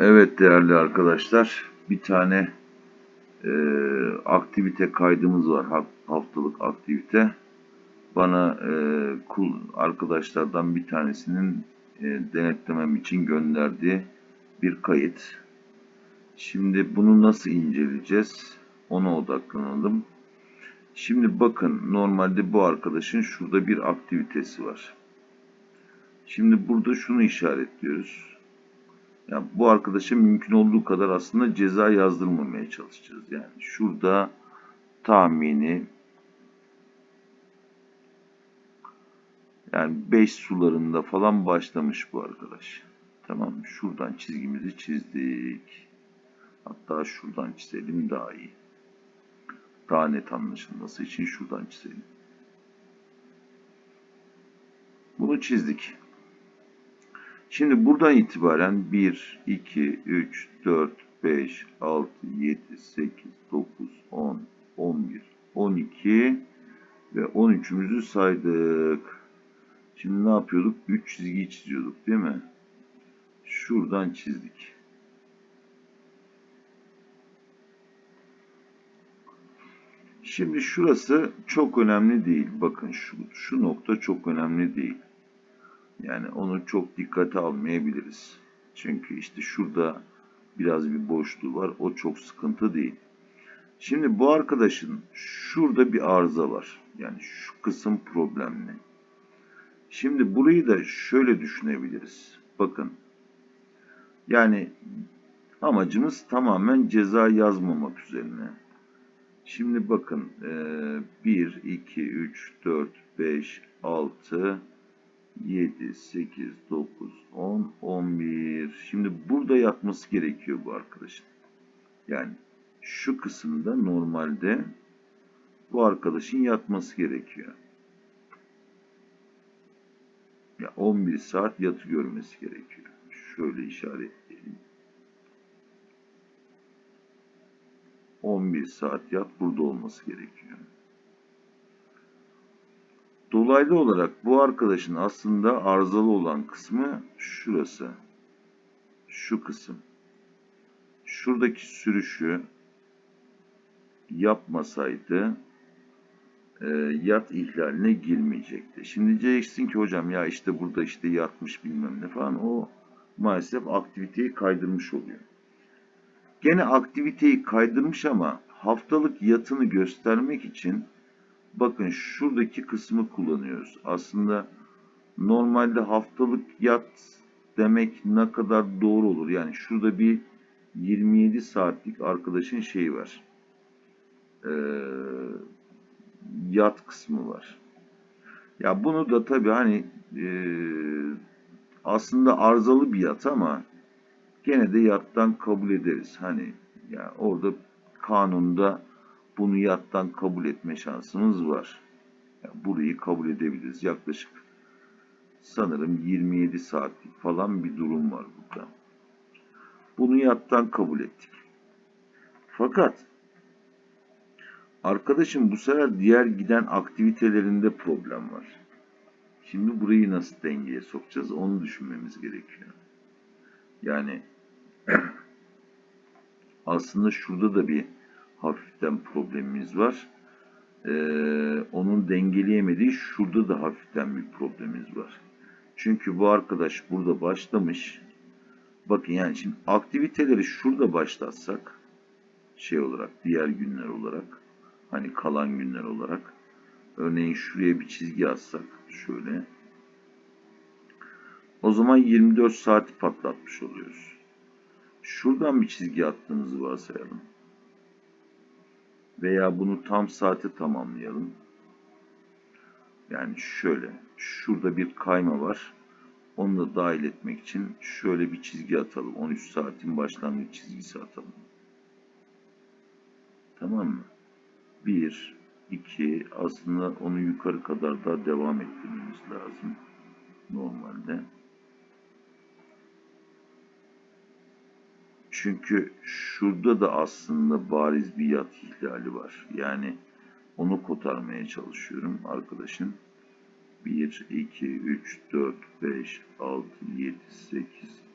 Evet değerli arkadaşlar, bir tane aktivite kaydımız var, haftalık aktivite. Bana arkadaşlardan bir tanesinin denetlemem için gönderdiği bir kayıt. Şimdi bunu nasıl inceleyeceğiz? Ona odaklanalım. Şimdi bakın, normalde bu arkadaşın şurada bir aktivitesi var. Şimdi burada şunu işaretliyoruz. Yani bu arkadaşa mümkün olduğu kadar aslında ceza yazdırmamaya çalışacağız. Yani şurada tahmini, yani 5 sularında falan başlamış bu arkadaş. Tamam mı? Şuradan çizgimizi çizdik. Hatta şuradan çizelim daha iyi. Daha net anlaşılması için şuradan çizelim. Bunu çizdik. Şimdi buradan itibaren 1, 2, 3, 4, 5, 6, 7, 8, 9, 10, 11, 12 ve 13'ümüzü saydık. Şimdi ne yapıyorduk? 3 çizgiyi çiziyorduk değil mi? Şuradan çizdik. Şimdi şurası çok önemli değil. Bakın şu nokta çok önemli değil. Yani onu çok dikkate almayabiliriz. Çünkü işte şurada biraz bir boşluğu var. O çok sıkıntı değil. Şimdi bu arkadaşın şurada bir arıza var. Yani şu kısım problemli. Şimdi burayı da şöyle düşünebiliriz. Bakın. Yani amacımız tamamen ceza yazmamak üzerine. Şimdi bakın 1, 2, 3, 4, 5, 6, 7, 8, 9, 10, 11. Şimdi burada yatması gerekiyor bu arkadaşın. Yani şu kısımda normalde bu arkadaşın yatması gerekiyor. Ya 11 saat yatı görmesi gerekiyor. Şöyle işaretleyelim. 11 saat yat burada olması gerekiyor. Dolaylı olarak bu arkadaşın aslında arızalı olan kısmı şurası. Şu kısım. Şuradaki sürüşü yapmasaydı yat ihlaline girmeyecekti. Şimdi diyeceksin ki hocam ya işte burada işte yatmış bilmem ne falan, o maalesef aktiviteyi kaydırmış oluyor. Gene aktiviteyi kaydırmış ama haftalık yatını göstermek için bakın şuradaki kısmı kullanıyoruz. Aslında normalde haftalık yat demek ne kadar doğru olur? Yani şurada bir 27 saatlik arkadaşın şeyi var. Yat kısmı var. Ya bunu da tabii hani aslında arızalı bir yat ama gene de yattan kabul ederiz. Hani ya orada kanunda bunu yattan kabul etme şansımız var. Yani burayı kabul edebiliriz. Yaklaşık sanırım 27 saatlik falan bir durum var burada. Bunu yattan kabul ettik. Fakat arkadaşım bu sefer diğer giden aktivitelerinde problem var. Şimdi burayı nasıl dengeye sokacağız onu düşünmemiz gerekiyor. Yani aslında şurada da bir hafiften problemimiz var. Onun dengeleyemediği şurada da hafiften bir problemimiz var. Çünkü bu arkadaş burada başlamış. Bakın yani şimdi aktiviteleri şurada başlatsak şey olarak, diğer günler olarak, hani kalan günler olarak, örneğin şuraya bir çizgi atsak şöyle, o zaman 24 saati patlatmış oluyoruz. Şuradan bir çizgi attığımızı varsayalım. Veya bunu tam saate tamamlayalım. Yani şöyle, şurada bir kayma var. Onu da dahil etmek için şöyle bir çizgi atalım. 13 saatin başlangıç çizgisi atalım. Tamam mı? 1, 2, aslında onu yukarı kadar daha devam ettirmemiz lazım. Normalde. Çünkü şurada da aslında bariz bir yat ihlali var. Yani onu kotarmaya çalışıyorum arkadaşın. 1, 2, 3, 4, 5, 6, 7, 8,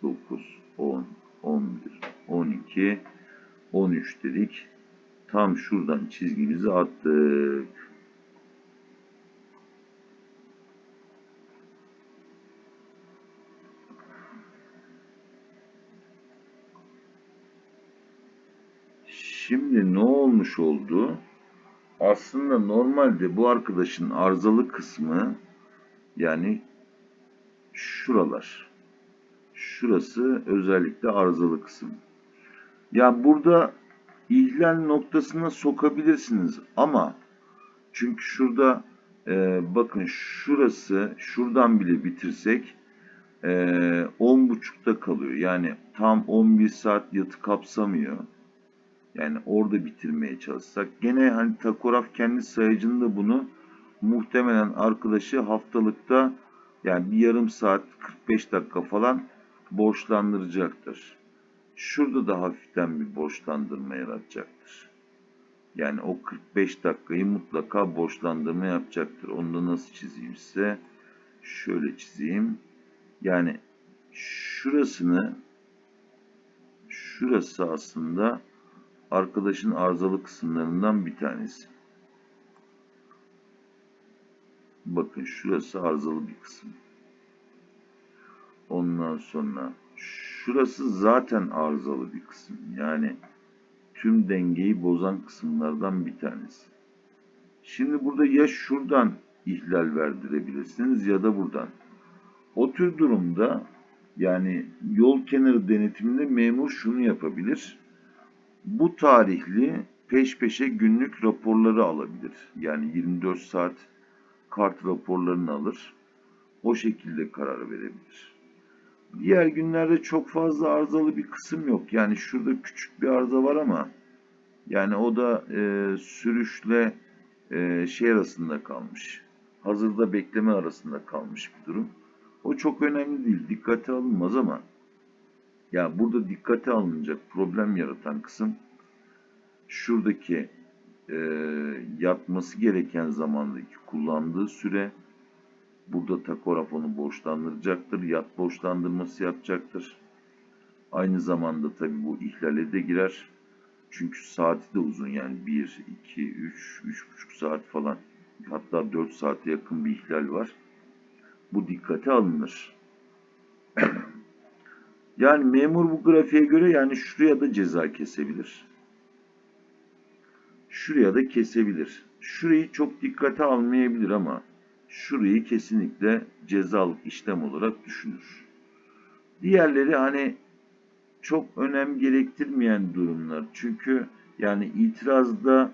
9, 10, 11, 12, 13 dedik. Tam şuradan çizgimizi attık. Şimdi ne olmuş oldu? Aslında normalde bu arkadaşın arızalı kısmı yani şuralar. Şurası özellikle arızalı kısım. Ya burada ihlal noktasına sokabilirsiniz ama çünkü şurada bakın şuradan bile bitirsek 10.30'da kalıyor. Yani tam 11 saat yatı kapsamıyor. Yani orada bitirmeye çalışsak. Gene hani takograf kendi sayacında bunu muhtemelen arkadaşı haftalıkta yani bir yarım saat 45 dakika falan borçlandıracaktır. Şurada da hafiften bir borçlandırma yaratacaktır. Yani o 45 dakikayı mutlaka borçlandırma yapacaktır. Onu da nasıl çizeyim size? Şöyle çizeyim. Yani şurası aslında arkadaşın arızalı kısımlarından bir tanesi. Bakın şurası arızalı bir kısım. Ondan sonra şurası zaten arızalı bir kısım. Yani tüm dengeyi bozan kısımlardan bir tanesi. Şimdi burada ya şuradan ihlal verdirebilirsiniz ya da buradan. O tür durumda yani yol kenarı denetiminde memur şunu yapabilir. Bu tarihli peş peşe günlük raporları alabilir. Yani 24 saat kart raporlarını alır. O şekilde karar verebilir. Diğer günlerde çok fazla arızalı bir kısım yok. Yani şurada küçük bir arıza var ama yani o da sürüşle şey arasında kalmış. Hazırda bekleme arasında kalmış bir durum. O çok önemli değil. Dikkate alınmaz ama ya burada dikkate alınacak problem yaratan kısım şuradaki e, yatması gereken zamandaki kullandığı süre. Burada takograf onu borçlandıracaktır. Yat borçlandırması yapacaktır. Aynı zamanda tabii bu ihlale de girer. Çünkü saati de uzun yani 1, 2, 3, 3,5 saat falan. Hatta 4 saate yakın bir ihlal var. Bu dikkate alınır. Yani memur bu grafiğe göre yani şuraya da ceza kesebilir. Şuraya da kesebilir. Şurayı çok dikkate almayabilir ama şurayı kesinlikle cezalık işlem olarak düşünür. Diğerleri hani çok önem gerektirmeyen durumlar. Çünkü yani itirazda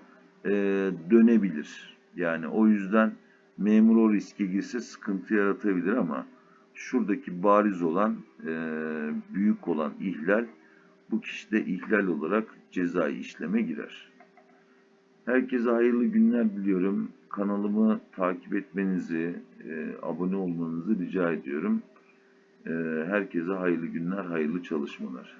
dönebilir. Yani o yüzden memur o riske girse sıkıntı yaratabilir ama şuradaki bariz olan, büyük olan ihlal bu kişide ihlal olarak cezai işleme girer. Herkese hayırlı günler diliyorum. Kanalımı takip etmenizi, abone olmanızı rica ediyorum. Herkese hayırlı günler, hayırlı çalışmalar.